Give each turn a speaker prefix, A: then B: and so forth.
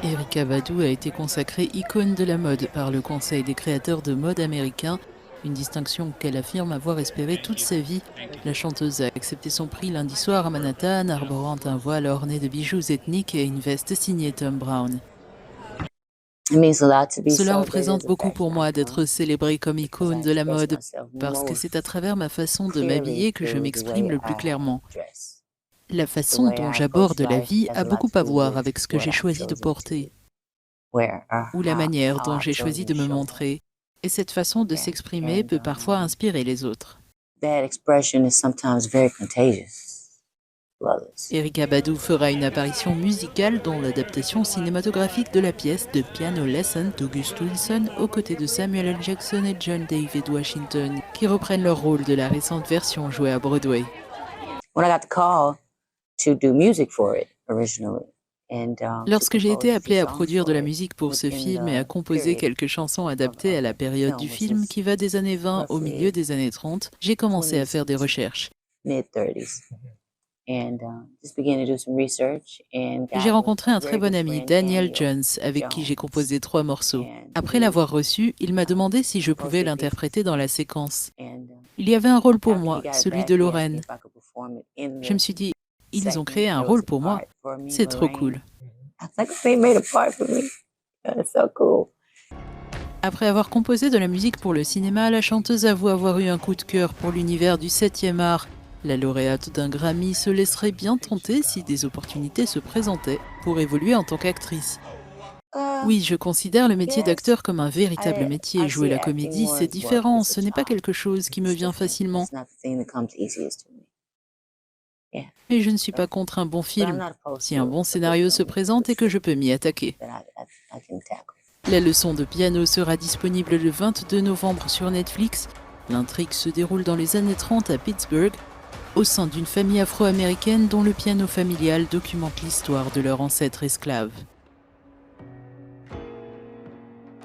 A: Erykah Badu a été consacrée icône de la mode par le Conseil des créateurs de mode américain, une distinction qu'elle affirme avoir espérée toute sa vie. La chanteuse a accepté son prix lundi soir à Manhattan, arborant un voile orné de bijoux ethniques et une veste signée Thom Browne. Cela représente beaucoup pour moi d'être célébrée comme icône de la mode, parce que c'est à travers ma façon de m'habiller que je m'exprime le plus clairement. La façon dont j'aborde la vie a beaucoup à voir avec ce que j'ai choisi de porter, ou la manière dont j'ai choisi de me montrer. Et cette façon de s'exprimer peut parfois inspirer les autres. Erykah Badu fera une apparition musicale dans l'adaptation cinématographique de la pièce The Piano Lesson d'August Wilson aux côtés de Samuel L. Jackson et John David Washington, qui reprennent leur rôle de la récente version jouée à Broadway. Lorsque j'ai été appelée à produire de la musique pour ce film et à composer quelques chansons adaptées à la période du film qui va des années 20 au milieu des années 30, j'ai commencé à faire des recherches. J'ai rencontré un très bon ami, Daniel Jones, avec qui j'ai composé 3 morceaux. Après l'avoir reçu, il m'a demandé si je pouvais l'interpréter dans la séquence. Il y avait un rôle pour moi, celui de Lorraine. Je me suis dit, ils ont créé un rôle pour moi. C'est trop cool. Après avoir composé de la musique pour le cinéma, la chanteuse avoue avoir eu un coup de cœur pour l'univers du 7e art. La lauréate d'un Grammy se laisserait bien tenter si des opportunités se présentaient pour évoluer en tant qu'actrice. Oui, je considère le métier d'acteur comme un véritable métier. Jouer la comédie, c'est différent, ce n'est pas quelque chose qui me vient facilement. Mais je ne suis pas contre un bon film, si un bon scénario se présente et que je peux m'y attaquer. La leçon de piano sera disponible le 22 novembre sur Netflix. L'intrigue se déroule dans les années 30 à Pittsburgh, au sein d'une famille afro-américaine dont le piano familial documente l'histoire de leur ancêtre esclave.